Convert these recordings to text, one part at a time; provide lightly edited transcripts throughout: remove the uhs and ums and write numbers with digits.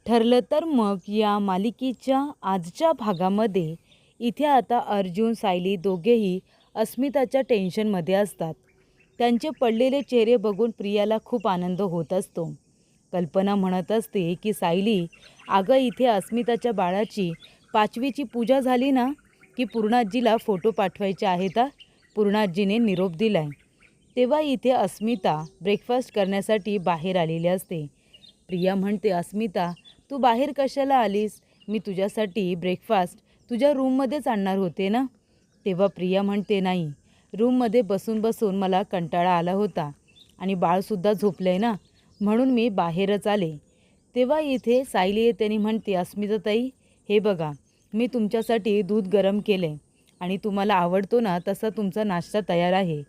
ठरलं तर मग या मालिकेच्या आजच्या भागामध्ये इथे आता अर्जुन सायली दोघेही अस्मिताच्या टेन्शनमध्ये असतात. त्यांचे पडलेले चेहरे बघून प्रियाला खूप आनंद होत असतो. कल्पना म्हणत असते की सायली, अगं इथे अस्मिताच्या बाळाची 5वीची पूजा झाली ना, की पूर्णाजीला फोटो पाठवायचे आहेत. पूर्णाजीने निरोप दिलाय. तेव्हा इथे अस्मिता ब्रेकफास्ट करण्यासाठी बाहेर आलेली असते. प्रिया म्हणते, अस्मिता तू बाहेर कशाला आलीस? मी तुझ्यासाठी ब्रेकफास्ट तुझ्या रूममध्येच आणणार होते ना. तेव्हा प्रिया म्हणते, नाही, रूममध्ये बसून बसून मला कंटाळा आला होता आणि बाळसुद्धा झोपलं ना, म्हणून मी बाहेरच आले. तेव्हा इथे सायली येते आणि म्हणते, अस्मिताताई हे बघा, मी तुमच्यासाठी दूध गरम केले आणि तुम्हाला आवडतो ना तसा तुमचा नाश्ता तयार आहे.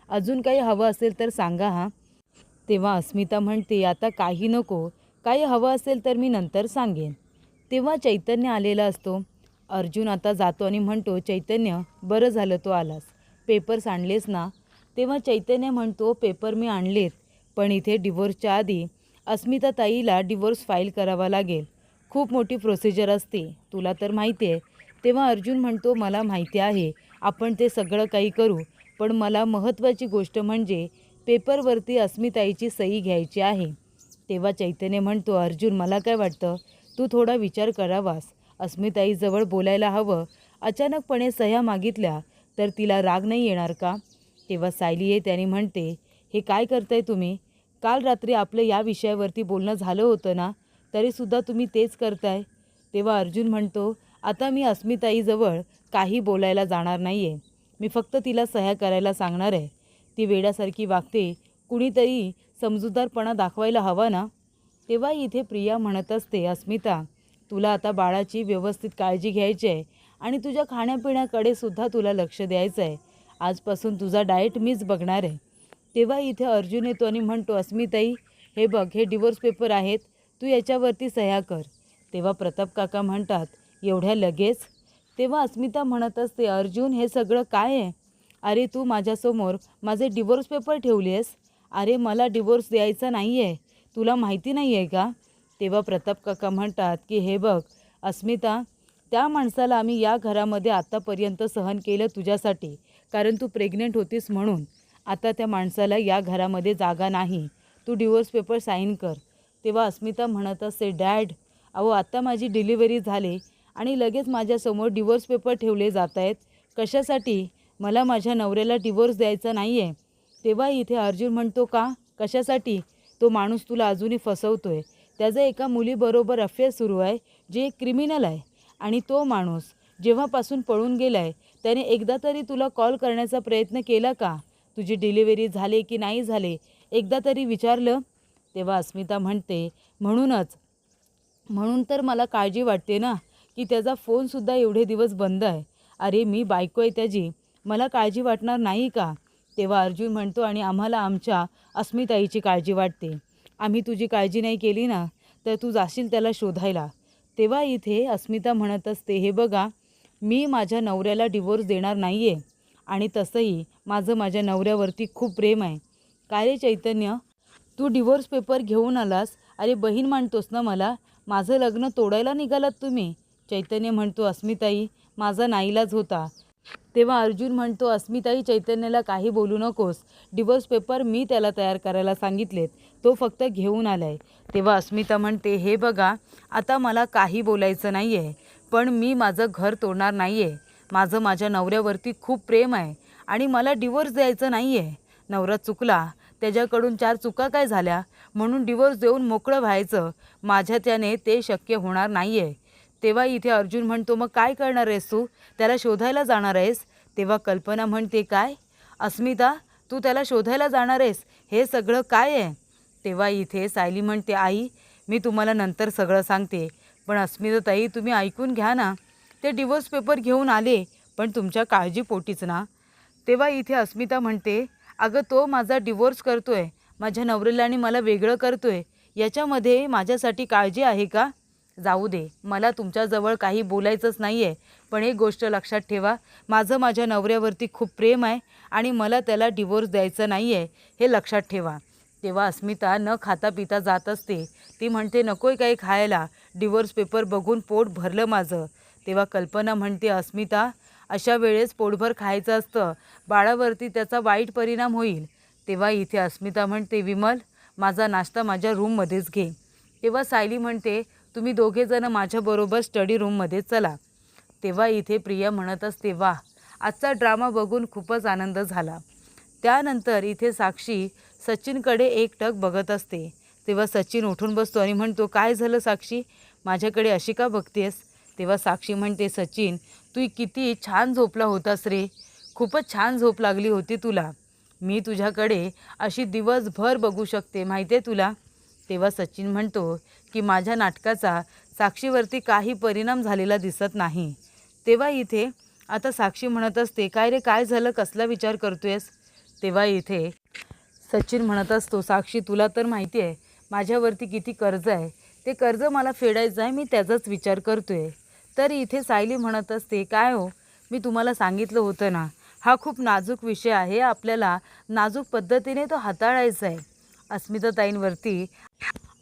अजून काही हवं असेल तर सांगा हां. तेव्हा अस्मिता म्हणते, आता काही नको, काही हवं असेल तर मी नंतर सांगेन. तेव्हा चैतन्य आलेला असतो. अर्जुन आता जातो आणि म्हणतो, चैतन्य बरं झालं तो आलास, पेपर्स आणलेस ना. तेव्हा चैतन्य म्हणतो, पेपर मी आणलेत, पण इथे डिवोर्सच्या आधी अस्मिताताईला डिवोर्स फाईल करावा लागेल. खूप मोठी प्रोसिजर असते, तुला तर माहिती आहे. तेव्हा अर्जुन म्हणतो, मला माहिती आहे, आपण ते सगळं काही करू, पण मला महत्त्वाची गोष्ट म्हणजे पेपरवरती अस्मिताईची सही घ्यायची आहे. तेव्हा चैतन्य म्हणतो, अर्जुन मला काय वाटतं, तू थोडा विचार करावास. अस्मिताईजवळ बोलायला हवं. अचानकपणे सह्या मागितल्या तर तिला राग नाही येणार का? तेव्हा सायली येते आणि म्हणते, हे काय करताय तुम्ही? काल रात्री आपलं या विषयावरती बोलणं झालं होतं ना, तरीसुद्धा तुम्ही तेच करताय. तेव्हा अर्जुन म्हणतो, आता मी अस्मिताईजवळ काही बोलायला जाणार नाही आहे. मी फक्त तिला सह्या करायला सांगणार आहे. ती वेड्यासारखी वागते, कुणीतरी समजूतदारपणा दाखवायला हवा ना. तेव्हा इथे प्रिया म्हणत असते, अस्मिता तुला आता बाळाची व्यवस्थित काळजी घ्यायची आहे आणि तुझ्या खाण्यापिण्याकडे सुद्धा तुला लक्ष द्यायचं आहे. आजपासून तुझा डाएट मीच बघणार आहे. तेव्हा इथे अर्जुन येतो आणि म्हणतो, अस्मिताई हे बघ, हे डिवोर्स पेपर आहेत, तू याच्यावरती सह्या कर. तेव्हा प्रताप काका म्हणतात, एवढ्या लगेच? तेव्हा अस्मिता म्हणत असते, अर्जुन हे सगळं काय आहे? अरे तू माझ्यासमोर माझे डिवोर्स पेपर ठेवले आहेस. अरे मला डिवोर्स द्यायचा नाही आहे, तुला माहिती नाही आहे का? तेव्हा प्रताप काका म्हणतात की हे बघ अस्मिता, त्या माणसाला आम्ही या घरामध्ये आत्तापर्यंत सहन केलं तुझ्यासाठी, कारण तू प्रेग्नेंट होतीस म्हणून. आता त्या माणसाला या घरामध्ये जागा नाही. तू डिवोर्स पेपर साईन कर. तेव्हा अस्मिता म्हणत असते, डॅड अहो आता माझी डिलिव्हरी झाली आणि लगेच माझ्यासमोर डिवोर्स पेपर ठेवले जात आहेत. कशासाठी? मला माझ्या नवऱ्याला डिवोर्स द्यायचा नाही आहे. तेव्हा इथे अर्जुन म्हणतो, का? कशासाठी? तो माणूस तुला अजूनही फसवतोय. त्याचं एका मुलीबरोबर अफेअर सुरू आहे, जे एक क्रिमिनल आहे. आणि तो माणूस जेव्हापासून पळून गेला आहे, त्याने एकदा तरी तुला कॉल करण्याचा प्रयत्न केला का? तुझी डिलिव्हरी झाली की नाही झाले, एकदा तरी विचारलं? तेव्हा अस्मिता म्हणते, म्हणून तर मला काळजी वाटते ना, की त्याचा फोनसुद्धा एवढे दिवस बंद आहे. अरे मी बायको आहे त्याची, मला काळजी वाटणार नाही का? तेव्हा अर्जुन म्हणतो, आणि आम्हाला आमच्या अस्मिताईची काळजी वाटते. आम्ही तुझी काळजी नाही केली ना, तर तू जाशील त्याला शोधायला. तेव्हा इथे अस्मिता म्हणत असते, हे बघा, मी माझ्या नवऱ्याला डिवोर्स देणार नाही आहे आणि तसंही माझं माझ्या नवऱ्यावरती खूप प्रेम आहे. काय रे चैतन्य, तू डिवोर्स पेपर घेऊन आलास? अरे बहीण मानतोस ना मला? माझं लग्न तोडायला निघालात तुम्ही? चैतन्य म्हणतो, अस्मिताई माझा नाईलाज होता. तेव्हा अर्जुन म्हणतो, अस्मिताई चैतन्याला काही बोलू नकोस. डिवोर्स पेपर मी त्याला तयार करायला सांगितलेत, तो फक्त घेऊन आलाय. तेव्हा अस्मिता म्हणते, हे बघा, आता मला काही बोलायचं नाही आहे, पण मी माझं घर तोडणार नाही आहे. माझं माझ्या नवऱ्यावरती खूप प्रेम आहे आणि मला डिवोर्स द्यायचं नाही आहे. नवरा चुकला, त्याच्याकडून 4 चुका काय झाल्या म्हणून डिवोर्स देऊन मोकळं व्हायचं, माझ्या त्याने ते शक्य होणार नाही आहे. तेव्हा इथे अर्जुन म्हणतो, मग काय करणार आहेस तू? त्याला शोधायला जाणार आहेस? तेव्हा कल्पना म्हणते, काय? अस्मिता तू त्याला शोधायला जाणार आहेस? हे सगळं काय आहे? तेव्हा इथे सायली म्हणते, आई मी तुम्हाला नंतर सगळं सांगते, पण अस्मिताताई तुम्ही ऐकून घ्या ना. ते डिवोर्स पेपर घेऊन आले, पण तुमच्या काळजीपोटीच ना. तेव्हा इथे अस्मिता म्हणते, अगं तो माझा डिवोर्स करतोय, माझ्या नवऱ्याला आणि मला वेगळं करतोय, याच्यामध्ये माझ्यासाठी काळजी आहे का? जाऊ दे, मला तुमच्याजवळ काही बोलायचंच नाही आहे, पण एक गोष्ट लक्षात ठेवा, माझं माझ्या नवऱ्यावरती खूप प्रेम आहे आणि मला त्याला डिवोर्स द्यायचं नाही आहे, हे लक्षात ठेवा. तेव्हा अस्मिता न खाता पिता जात असते. ती म्हणते नकोय काही खायला, डिवोर्स पेपर बघून पोट भरलं माझं. तेव्हा कल्पना म्हणते अस्मिता अशा वेळेस पोटभर खायचं असतं, बाळावरती त्याचा वाईट परिणाम होईल. तेव्हा इथे अस्मिता म्हणते विमल माझा नाश्ता माझ्या रूममध्येच घे. तेव्हा सायली म्हणते तुम्ही दोघेजणं माझ्याबरोबर स्टडी रूममध्ये चला. तेव्हा इथे प्रिया म्हणत असते वाह आजचा ड्रामा बघून खूपच आनंद झाला. त्यानंतर इथे साक्षी सचिनकडे एकटक बघत असते. तेव्हा सचिन उठून बसतो आणि म्हणतो काय झालं साक्षी, माझ्याकडे अशी का बघतेस. तेव्हा साक्षी म्हणते सचिन तू किती छान झोपला होतास रे, खूपच छान झोप लागली होती तुला. मी तुझ्याकडे अशी दिवसभर बघू शकते माहिती आहे तुला. तेव्हा सचिन म्हणतो की माझ्या नाटकाचा साक्षीवरती काही परिणाम झालेला दिसत नाही. तेव्हा इथे आता साक्षी म्हणत असते काय रे काय झालं, कसला विचार करतोयस. तेव्हा इथे सचिन म्हणत असतो साक्षी तुला तर माहिती आहे माझ्यावरती किती कर्ज आहे, ते कर्ज मला फेडायचं आहे, मी त्याचाच विचार करतोय. तर इथे सायली म्हणत असते काय हो मी तुम्हाला सांगितलं होतं ना हा खूप नाजूक विषय आहे, आपल्याला नाजूक पद्धतीने तो हाताळायचा आहे. अस्मिताताईंवरती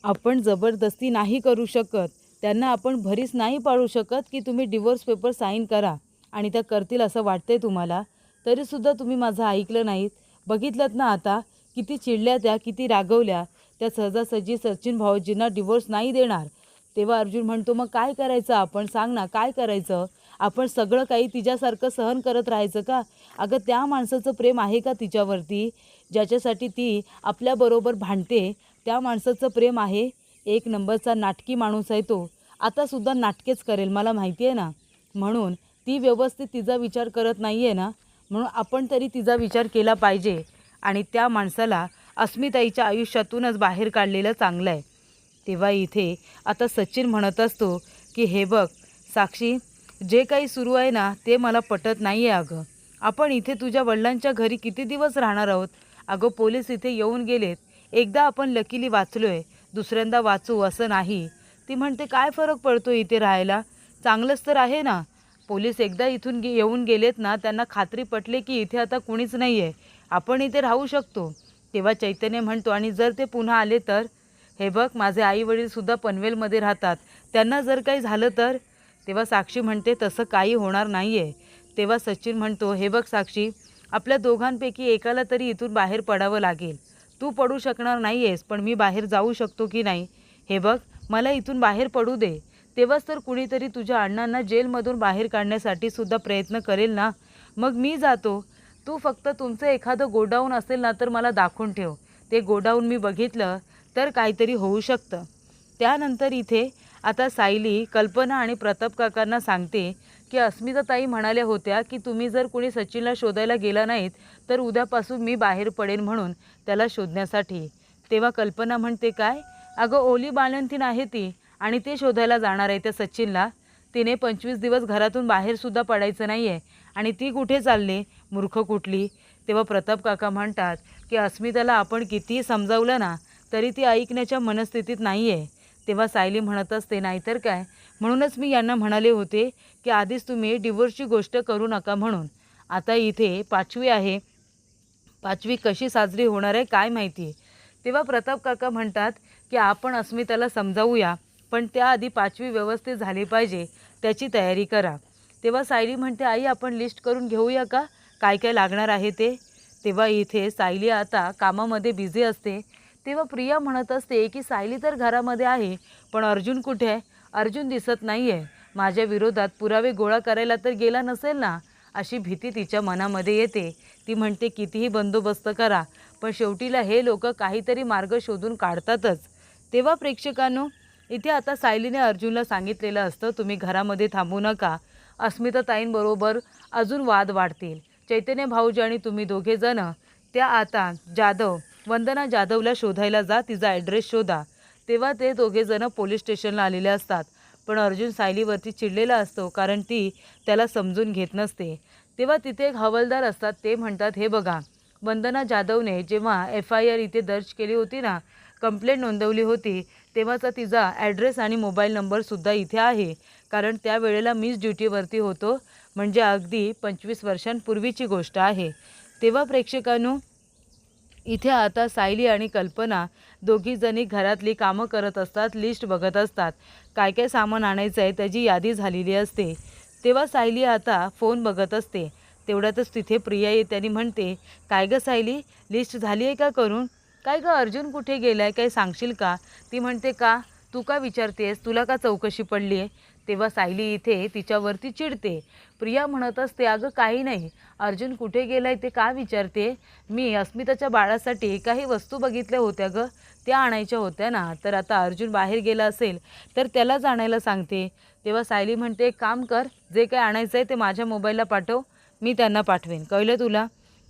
आपण जबरदस्ती नाही करू शकत, त्यांना आपण भरीस नाही पाडू शकत की तुम्ही डिवोर्स पेपर साईन करा आणि त्या करतील असं वाटतंय तुम्हाला. तरीसुद्धा तुम्ही माझं ऐकलं नाहीत. बघितलं ना आता किती चिडल्या त्या, किती रागवल्या. त्या सहजासहजी सचिन भाऊजींना डिवोर्स नाही देणार. तेव्हा अर्जुन म्हणतो मग काय करायचं आपण, सांग ना काय करायचं. आपण सगळं काही तिच्यासारखं सहन करत राहायचं का. अगं त्या माणसाचं प्रेम आहे का तिच्यावरती, ज्याच्यासाठी ती आपल्याबरोबर भांडते. त्या माणसाचं प्रेम आहे. एक नंबरचा नाटकी माणूस आहे तो, आतासुद्धा नाटकेच करेल मला माहिती आहे ना. म्हणून ती व्यवस्थित तिचा विचार करत नाही आहे ना, म्हणून आपण तरी तिचा विचार केला पाहिजे आणि त्या माणसाला अस्मिताईच्या आयुष्यातूनच बाहेर काढलेलं चांगलं आहे. तेव्हा इथे आता सचिन म्हणत असतो की हे बघ साक्षी जे काही सुरू आहे ना ते मला पटत नाही आहे. अगं आपण इथे तुझ्या वडिलांच्या घरी किती दिवस राहणार आहोत. अगं पोलीस इथे येऊन गेलेत, एकदा आपण लकीली वाचलो आहे, दुसऱ्यांदा वाचू असं नाही. ती म्हणते काय फरक पडतो इथे राहायला, चांगलंच तर आहे ना. पोलीस एकदा इथून येऊन गेलेत ना त्यांना खात्री पटले की इथे आता कुणीच नाही आहे, आपण इथे राहू शकतो. तेव्हा चैतन्य म्हणतो आणि जर ते पुन्हा आले तर. हे बघ माझे आईवडीलसुद्धा पनवेलमध्ये राहतात, त्यांना जर काही झालं तर. तेव्हा साक्षी म्हणते तसं काही होणार नाही आहे. तेव्हा सचिन म्हणतो हे बघ साक्षी आपल्या दोघांपैकी एकाला तरी इथून बाहेर पडावं लागेल. तू पडू शकणार नाही आहेस पण मी बाहेर जाऊ शकतो की नाही. हे बघ मला इथून बाहेर पडू दे, तेव्हाच तर कुणीतरी तुझ्या अण्णांना जेलमधून बाहेर काढण्यासाठी सुद्धा प्रयत्न करेल ना. मग मी जातो, तू फक्त तुमचं एखादं गोडाऊन असेल ना तर मला दाखवून ठेव, ते गोडाऊन मी बघितलं तर काहीतरी होऊ शकतं. त्यानंतर इथे आता सायली कल्पना आणि प्रताप काकांना सांगते की अस्मिताताई म्हणाल्या होत्या की तुम्ही जर कोणी सचिनला शोधायला गेला नाहीत तर उद्यापासून मी बाहेर पडेन म्हणून त्याला शोधण्यासाठी. तेव्हा कल्पना म्हणते काय, अगं ओली बाळंतीण आहे ती आणि ते शोधायला जाणार आहे त्या सचिनला. तिने 25 दिवस घरातून बाहेरसुद्धा पडायचं नाही आहे आणि ती कुठे चालली, मूर्ख कुठली. तेव्हा प्रताप काका म्हणतात की अस्मिताला आपण कितीही समजावलं ना तरी ती ऐकण्याच्या मनस्थितीत नाही आहे. तेव्हा सायली म्हणत असते नाहीतर काय, म्हणूनच मी यांना म्हणाले होते की आधीच तुम्ही डिवोर्सची गोष्ट करू नका म्हणून. आता इथे 5वी आहे, 5वी कशी साजरी होणार आहे काय माहिती. तेव्हा प्रताप काका म्हणतात की आपण अस्मिताला समजावूया पण त्याआधी 5वी व्यवस्थित झाली पाहिजे, त्याची तयारी करा. तेव्हा सायली म्हणते आई आपण लिस्ट करून घेऊया का काय काय लागणार आहे ते. तेव्हा इथे सायली आता कामामध्ये बिझी असते. तेव्हा प्रिया म्हणत असते की सायली तर घरामध्ये आहे पण अर्जुन कुठे आहे, अर्जुन दिसत नाही आहे. माझ्या विरोधात पुरावे गोळा करायला तर गेला नसेल ना, अशी भीती तिच्या मनामध्ये येते. ती म्हणते कितीही बंदोबस्त करा पण शेवटीला हे लोक काहीतरी मार्ग शोधून काढतातच. तेव्हा प्रेक्षकांनो इथे आता सायलीने अर्जुनला सांगितलेलं असतं तुम्ही घरामध्ये थांबू नका, अस्मिताताईंबरोबर अजून वाद वाढतील. चैतन्य भाऊजी आणि तुम्ही दोघेजण त्या आता वंदना जाधवला शोधायला जा, तिचा ॲड्रेस शोधा. तेव्हा ते दोघेजण पोलीस स्टेशनला आलेले असतात पण अर्जुन सायलीवरती चिडलेला असतो कारण ती त्याला समजून घेत नसते. तेव्हा तिथे एक हवालदार असतात, ते म्हणतात हे बघा वंदना जाधवने जेव्हा FIR इथे दर्ज केली होती ना, कंप्लेंट नोंदवली होती तेव्हाचा तिचा ॲड्रेस आणि मोबाईल नंबरसुद्धा इथे आहे कारण त्यावेळेला मीच ड्युटीवरती होतो, म्हणजे अगदी 25 वर्षांपूर्वीची गोष्ट आहे. तेव्हा प्रेक्षकांनो इथे आता सायली आणि कल्पना दोघीजणी घरातली कामं करत असतात, लिस्ट बघत असतात. काय काय सामान आणायचं आहे त्याची यादी झालेली असते. तेव्हा सायली आता फोन बघत असते. तेवढ्यातच तिथे प्रिया येते आणि म्हणते, काय गं सायली, लिस्ट झाली आहे का करून? काय गं अर्जुन कुठे गेलाय, काही सांगशील का? ती म्हणते, का तू का विचारतेस, तुला का चौकशी पडली आहे? तेव्हा सायली इथे तिच्यावरती चिडते. प्रिया म्हणत असते, अगं काही नाही, अर्जुन कुठे गेलाय ते का विचारते? मी अस्मिताच्या बाळासाठी काही वस्तू बघितल्या होत्या गं, त्या आणायच्या होत्या ना. तर आता अर्जुन बाहेर गेला असेल तर त्यालाच आणायला सांगते. तेव्हा सायली म्हणते, एक काम कर, जे काही आणायचं आहे ते माझ्या मोबाईलला पाठव, मी त्यांना पाठवेन, कळलं तुला?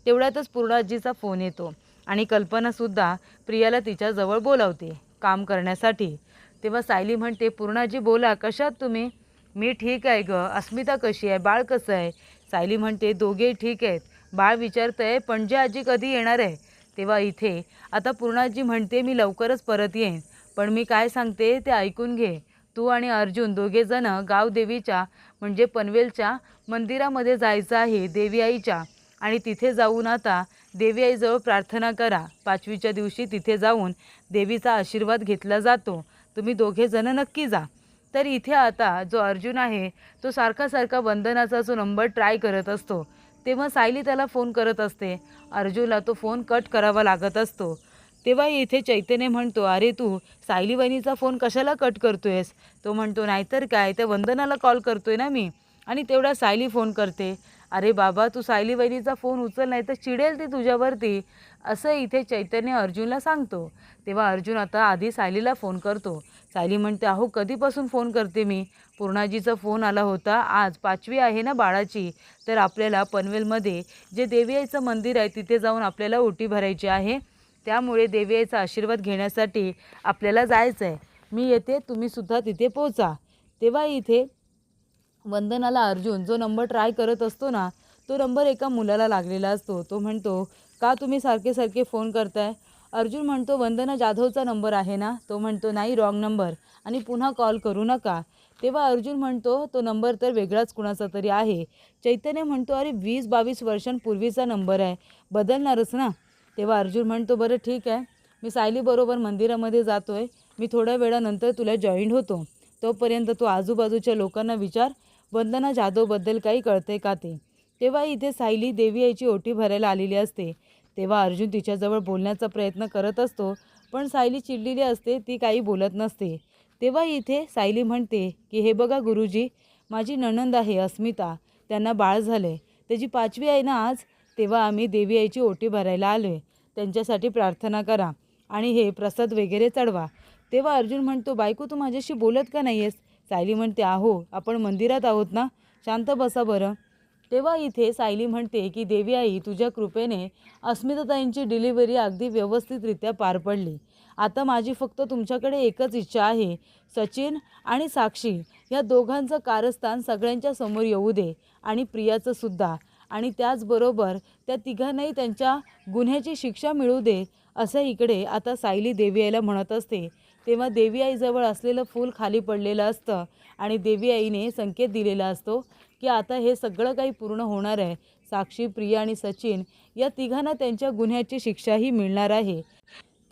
तेवढ्यातच पूर्णाजीचा फोन येतो आणि कल्पनासुद्धा प्रियाला तिच्याजवळ बोलावते काम करण्यासाठी. तेव्हा सायली म्हणते, पूर्णाजी बोला, कशात तुम्ही? मी ठीक आहे गं, अस्मिता कशी आहे, बाळ कसं आहे? सायली म्हणते, दोघे ठीक आहेत. बाळ विचारतंय पणजी आजी कधी येणार आहे? तेव्हा इथे आता पूर्णाजी म्हणते, मी लवकरच परत येईन, पण मी काय सांगते ते ऐकून घे. तू आणि अर्जुन दोघेजण गावदेवीच्या म्हणजे पनवेलच्या मंदिरामध्ये जायचं आहे, देवी आईच्या, आणि तिथे जाऊन आता देवी आईजवळ प्रार्थना करा. 5वीच्या दिवशी तिथे जाऊन देवीचा आशीर्वाद घेतला जातो. तुम्ही दोघेजण नक्की जा. तर इथे आता जो अर्जुन आहे तो सारखा सारखा वंदनाचा जो नंबर ट्राय करत असतो. तेव्हा सायली त्याला फोन करत असते. अर्जुनला तो फोन कट करावा लागत असतो. तेव्हा इथे चैतन्य म्हणतो, अरे तू सायली वहिनीचा फोन कशाला कट करतोयस? तो म्हणतो, नाहीतर काय, त्या वंदनाला कॉल करतोय ना मी. आणि तेवढा सायली फोन करते. अरे बाबा, तू सायली वहिनीचा फोन उचल, नाही तर चिडेल ती तुझ्यावरती, असं इथे चैतन्य अर्जुनला सांगतो. तेव्हा अर्जुन आता आधी सायलीला फोन करतो. सायली म्हणते, अहो कधीपासून फोन करते मी, पूर्णाजीचा फोन आला होता, आज 5वी आहे ना बाळाची, तर आपल्याला पनवेलमध्ये जे देवी आईचं मंदिर आहे तिथे जाऊन आपल्याला ओटी भरायची आहे, त्यामुळे देवी आईचा आशीर्वाद घेण्यासाठी आपल्याला जायचं आहे. मी येते, तुम्हीसुद्धा तिथे पोचा. तेव्हा इथे वंदनाला अर्जुन जो नंबर ट्राय करत असतो ना, तो नंबर एका मुलाला लागलेला असतो. तो म्हणतो, का तुम्ही सारखे सारखे फोन करताय? अर्जुन म्हणतो, वंदना जाधवचा नंबर आहे ना? तो म्हणतो, नाही, रॉंग नंबर, आणि पुन्हा कॉल करू नका. तेव्हा अर्जुन म्हणतो, तो नंबर तर वेगळाच कुणाचा तरी आहे. चैतन्य म्हणतो, अरे 20-22 वर्षांपूर्वीचा नंबर आहे, बदलणारच ना. तेव्हा अर्जुन म्हणतो, बरं ठीक आहे, मी सायलीबरोबर मंदिरामध्ये जातोय, मी थोड्या वेळानंतर तुला जॉईंट होतो. तोपर्यंत तू आजूबाजूच्या लोकांना विचार, वंदना जाधवबद्दल काही कळते का ते. तेव्हा इथे सायली देवी आईची ओटी भरायला आलेली असते. तेव्हा अर्जुन तिच्याजवळ बोलण्याचा प्रयत्न करत असतो, पण सायली चिडलेली असते, ती काही बोलत नसते. तेव्हा इथे सायली म्हणते की हे बघा गुरुजी, माझी नणंद आहे अस्मिता, त्यांना बाळ झाले, त्याची 5वी आहे ना आज, तेव्हा आम्ही देवी आईची ओटी भरायला आलो आहे, त्यांच्यासाठी प्रार्थना करा आणि हे प्रसाद वगैरे चढवा. तेव्हा अर्जुन म्हणतो, बायको तू माझ्याशी बोलत का नाही आहेस? सायली म्हणते, अहो आपण मंदिरात आहोत ना, शांत बसा बरं. तेव्हा इथे सायली म्हणते की देवी आई, तुझ्या कृपेने अस्मिताताईंची डिलिव्हरी अगदी व्यवस्थितरित्या पार पडली. आता माझी फक्त तुमच्याकडे एकच इच्छा आहे, सचिन आणि साक्षी या दोघांचं कारस्थान सगळ्यांच्या समोर येऊ दे, आणि प्रियाचं सुद्धा, आणि त्याचबरोबर त्या तिघांनाही त्यांच्या गुन्ह्याची शिक्षा मिळू दे, असं इकडे आता सायली देवी आईला म्हणत असते. तेव्हा देवी आईजवळ असलेलं फूल खाली पडलेलं असतं आणि देवी आईने संकेत दिलेला असतो की आता हे सगळं काही पूर्ण होणार आहे. साक्षी, प्रिया आणि सचिन या तिघांना त्यांच्या गुन्ह्याची शिक्षाही मिळणार आहे.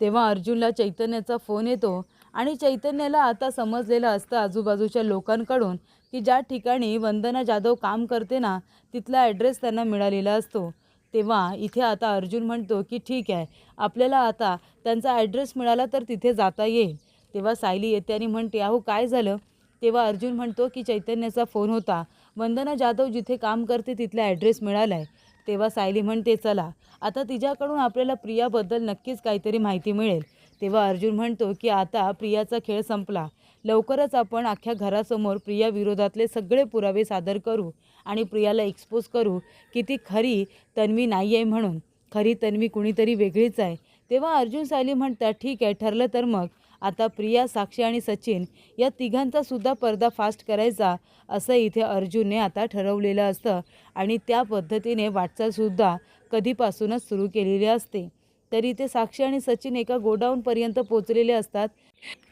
तेव्हा अर्जुनला चैतन्याचा फोन येतो आणि चैतन्याला आता समजलेलं असतं आजूबाजूच्या लोकांकडून की ज्या ठिकाणी वंदना जाधव काम करते ना, तिथला ॲड्रेस त्यांना मिळालेला असतो. तेव्हा इथे आता अर्जुन म्हणतो की ठीक आहे, आपल्याला आता त्यांचा ॲड्रेस मिळाला तर तिथे जाता येईल. तेव्हा सायली येते आणि म्हणते, अहो काय झालं? तेव्हा अर्जुन म्हणतो की चैतन्याचा फोन होता, वंदना जाधव जिथे काम करते तिथला ॲड्रेस मिळाला आहे. तेव्हा सायली म्हणते, चला आता तिच्याकडून आपल्याला प्रियाबद्दल नक्कीच काहीतरी माहिती मिळेल. तेव्हा अर्जुन म्हणतो की आता प्रियाचा खेळ संपला, लवकरच आपण अख्ख्या घरासमोर प्रिया विरोधातले सगळे पुरावे सादर करू आणि प्रियाला एक्सपोज करू की ती खरी तन्वी नाही आहे म्हणून, खरी तन्वी कुणीतरी वेगळीच आहे. तेव्हा अर्जुन सायली म्हणतात, ठीक आहे, ठरलं तर मग आता प्रिया, साक्षी आणि सचिन या तिघांचा सुद्धा पर्दाफाश करायचा, असं इथे अर्जुनने आता ठरवलेलं असतं आणि त्या पद्धतीने वाटचालसुद्धा कधीपासूनच सुरू केलेली असते. तरी इथे साक्षी आणि सचिन एका गोडाऊनपर्यंत पोचलेले असतात.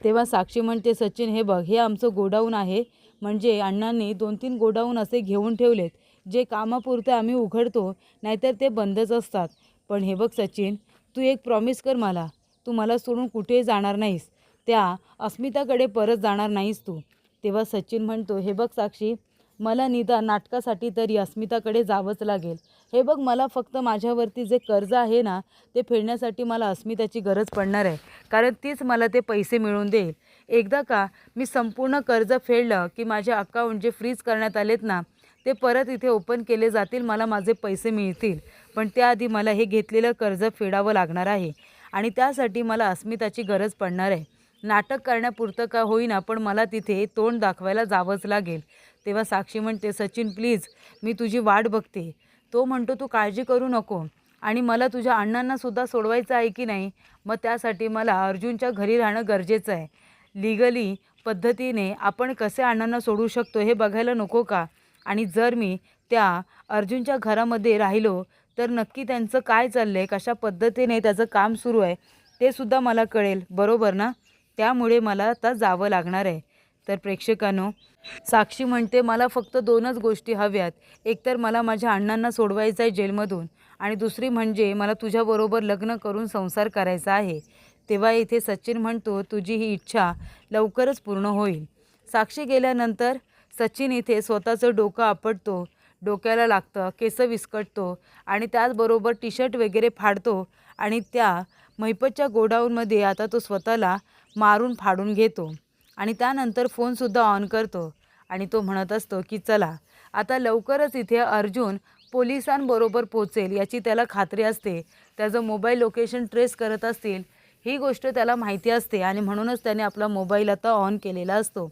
तेव्हा साक्षी म्हणते, सचिन हे बघ, हे आमचं गोडाऊन आहे, म्हणजे अण्णांनी 2-3 गोडाऊन असे घेऊन ठेवलेत, जे कामापुरते आम्ही उघडतो, नाहीतर ते बंदच असतात. पण हे बघ सचिन, तू एक प्रॉमिस कर मला, तू मला सोडून कुठेही जाणार नाहीस, त्या अस्मिताकडे परत जाणार नाहीस तू. तेव्हा सचिन म्हणतो, हे बघ साक्षी, मला निदान नाटकासाठी तरी अस्मिताकडे जावंच लागेल. हे बघ, मला फक्त माझ्यावरती जे कर्ज आहे ना ते फेडण्यासाठी मला अस्मिताची गरज पडणार आहे, कारण तीच मला ते पैसे मिळवून देईल. एकदा का मी संपूर्ण कर्ज फेडलं की माझे अकाउंट जे फ्रीज करण्यात आलेत ना ते परत इथे ओपन केले जातील, मला माझे पैसे मिळतील. पण त्याआधी मला हे घेतलेलं कर्ज फेडावं लागणार आहे आणि त्यासाठी मला अस्मिताची गरज पडणार आहे. नाटक करण्यापुरतं का होईना पण मला तिथे तोंड दाखवायला जावंच लागेल. तेव्हा साक्षी म्हणते, सचिन प्लीज, मी तुझी वाट बघते. तो म्हणतो, तू काळजी करू नको आणि मला तुझ्या अण्णांनासुद्धा सोडवायचं आहे की नाही, मग त्यासाठी मला अर्जुनच्या घरी राहणं गरजेचं आहे. लिगली पद्धतीने आपण कसे अण्णांना सोडू शकतो हे बघायला नको का? आणि जर मी त्या अर्जुनच्या घरामध्ये राहिलो तर नक्की त्यांचं काय चाललं आहे, कशा पद्धतीने त्याचं काम सुरू आहे ते सुद्धा मला कळेल, बरोबर ना? त्यामुळे मला आता जावं लागणार आहे. तर प्रेक्षकांनो, साक्षी म्हणते, मला फक्त 2च गोष्टी हव्यात. एकतर मला माझ्या अण्णांना सोडवायचं आहे जेलमधून आणि दुसरी म्हणजे मला तुझ्याबरोबर लग्न करून संसार करायचा आहे. तेव्हा इथे सचिन म्हणतो, तुझी ही इच्छा लवकरच पूर्ण होईल. साक्षी गेल्यानंतर सचिन इथे स्वतःचं डोकं आपटतो, डोक्याला लागतं, केस विस्कटतो आणि त्याचबरोबर टी शर्ट वगैरे फाडतो आणि त्या महिपतच्या गोडाऊनमध्ये आता तो स्वतःला मारून फाडून घेतो आणि त्यानंतर फोनसुद्धा ऑन करतो आणि तो म्हणत असतो की चला आता लवकरच इथे अर्जुन पोलिसांबरोबर पोचेल याची त्याला खात्री असते. त्याचं मोबाईल लोकेशन ट्रेस करत असतील ही गोष्ट त्याला माहिती असते आणि म्हणूनच त्याने आपला मोबाईल आता ऑन केलेला असतो.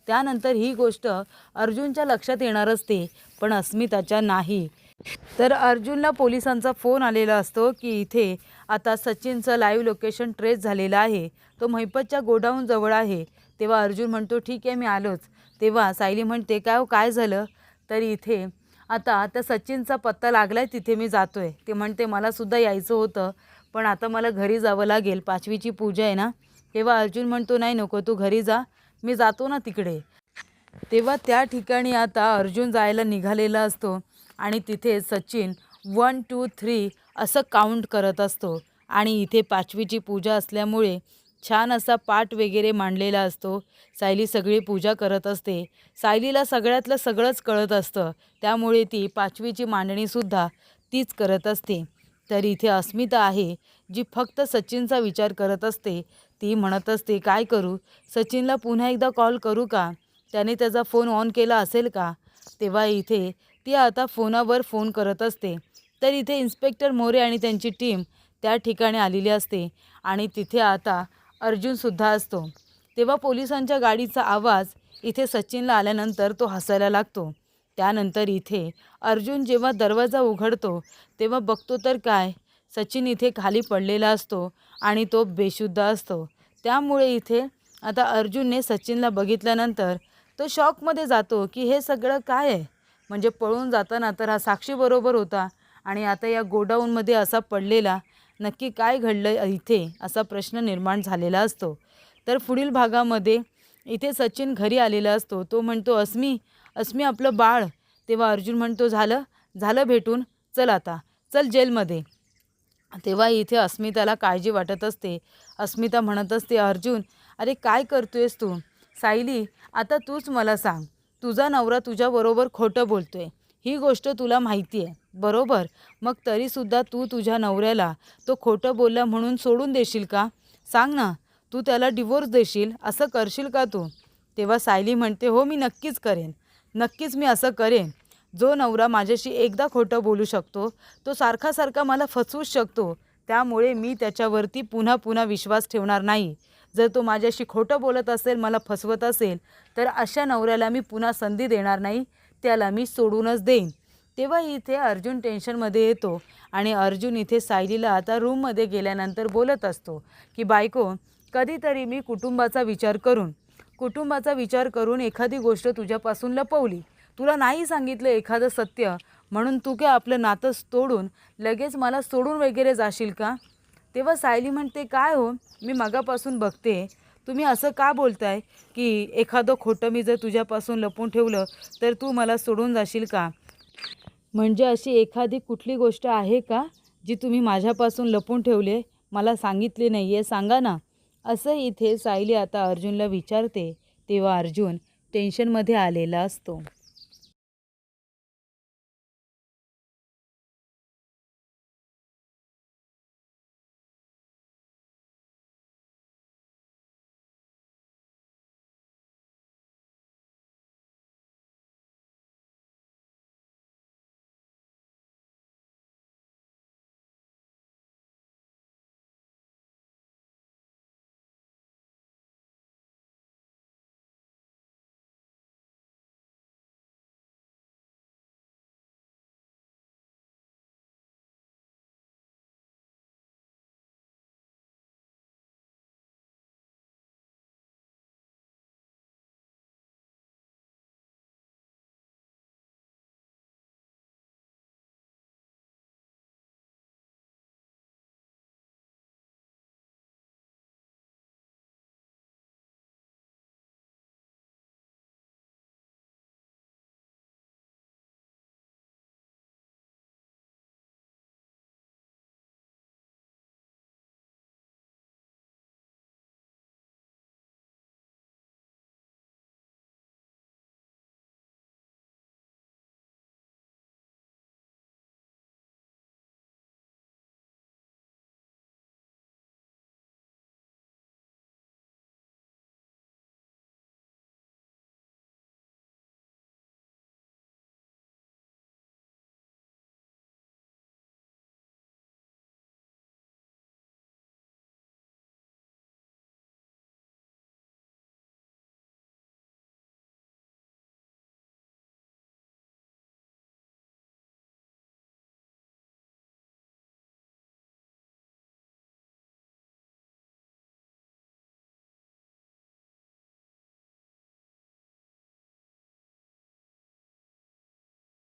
त्यानंतर ही गोष्ट अर्जुनच्या लक्षात येणार असते पण अस्मिताच्या नाही. तर अर्जुनला पोलिसांचा फोन आलेला असतो की इथे आता सचिनचं लाईव्ह लोकेशन ट्रेस झालेलं आहे, तो महिपतच्या गोडाऊन जवळ आहे. तेव्हा अर्जुन म्हणतो, ठीक आहे मी आलोच. तेव्हा सायली म्हणते, काय हो काय झालं? तर इथे आता त्या सचिनचा पत्ता लागलाय, तिथे मी जातोय. ते म्हणते, मलासुद्धा यायचं होतं पण आता मला घरी जावं लागेल, 5वीची पूजा आहे ना. तेव्हा अर्जुन म्हणतो, नाही नको, तू घरी जा, मी जातो ना तिकडे. तेव्हा त्या ठिकाणी आता अर्जुन जायला निघालेला असतो आणि तिथे सचिन 1 2 3 असं काउंट करत असतो आणि इथे 5वीची पूजा असल्यामुळे छान असा पाट वगैरे मांडलेला असतो. सायली सगळी पूजा करत असते. सायलीला सगळ्यातलं सगळंच कळत असतं, त्यामुळे ती 5वीची मांडणीसुद्धा तीच करत असते. तर इथे अस्मिता आहे जी फक्त सचिनचा विचार करत असते. ती म्हणत असते, काय करू, सचिनला पुन्हा एकदा कॉल करू का, त्याने त्याचा फोन ऑन केला असेल का? तेव्हा इथे ती आता फोनावर फोन करत असते. तर इथे इन्स्पेक्टर मोरे आणि त्यांची टीम त्या ठिकाणी आलेली असते आणि तिथे आता अर्जुनसुद्धा असतो. तेव्हा पोलिसांच्या गाडीचा आवाज इथे सचिनला आल्यानंतर तो हसायला लागतो. त्यानंतर इथे अर्जुन जेव्हा दरवाजा उघडतो तेव्हा बघतो तर काय, सचिन इथे खाली पडलेला असतो आणि तो बेशुद्ध असतो. त्यामुळे इथे आता अर्जुनने सचिनला बघितल्यानंतर तो शॉकमध्ये जातो की हे सगळं काय आहे. म्हणजे पळून जाताना तर हा साक्षीबरोबर होता आणि आता या गोडाऊनमध्ये असा पडलेला, नक्की काय घडलं इथे असा प्रश्न निर्माण झालेला असतो. तर पुढील भागामध्ये इथे सचिन घरी आलेला असतो. तो म्हणतो, अस्मी अस्मी आपलं बाळ. तेव्हा अर्जुन म्हणतो, झालं भेटून, चल आता चल जेलमध्ये. तेव्हा इथे अस्मिताला काळजी वाटत असते. अस्मिता म्हणत असते, अर्जुन अरे काय करतोयस तू? सायली आता तूच मला सांग, तुझा नवरा तुझ्याबरोबर खोटं बोलतोय, ही गोष्ट तुला माहिती आहे बरोबर, मग तरीसुद्धा तू तुझ्या नवऱ्याला तो खोटं बोलला म्हणून सोडून देशील का? सांग ना, तू त्याला डिवोर्स देशील, असं करशील का तू? तेव्हा सायली म्हणते, हो मी नक्कीच करेन, नक्कीच मी असं करेन. जो नवरा माझ्याशी एकदा खोटं बोलू शकतो तो सारखा सारखा मला फसवूच शकतो, त्यामुळे मी त्याच्यावरती पुन्हा पुन्हा विश्वास ठेवणार नाही. जर तो माझ्याशी खोटं बोलत असेल, मला फसवत असेल, तर अशा नवऱ्याला मी पुन्हा संधी देणार नाही, त्याला मी सोडूनच देईन. तेव्हा इथे अर्जुन टेन्शनमध्ये येतो आणि अर्जुन इथे सायलीला आता रूममध्ये गेल्यानंतर बोलत असतो की बायको, कधीतरी मी कुटुंबाचा विचार करून एखादी गोष्ट तुझ्यापासून लपवली, तुला नाही सांगितलं एखादं सत्य, म्हणून तू काय आपलं नातं तोडून लगेच मला सोडून वगैरे जाशील का? तेव्हा सायली म्हणते, काय हो, मी मगापासून बघते तुम्ही असं का बोलताय की एखादं खोटं मी जर तुझ्यापासून लपवून ठेवलं तर तू मला सोडून जाशील का? म्हणजे अशी एखादी कुठली गोष्ट आहे का जी तुम्ही माझ्यापासून लपवून ठेवली? मला सांगितले नाही आहे, सांगा ना. असं इथे सायली आता अर्जुनला विचारते. तेव्हा अर्जुन टेन्शनमध्ये आलेला असतो.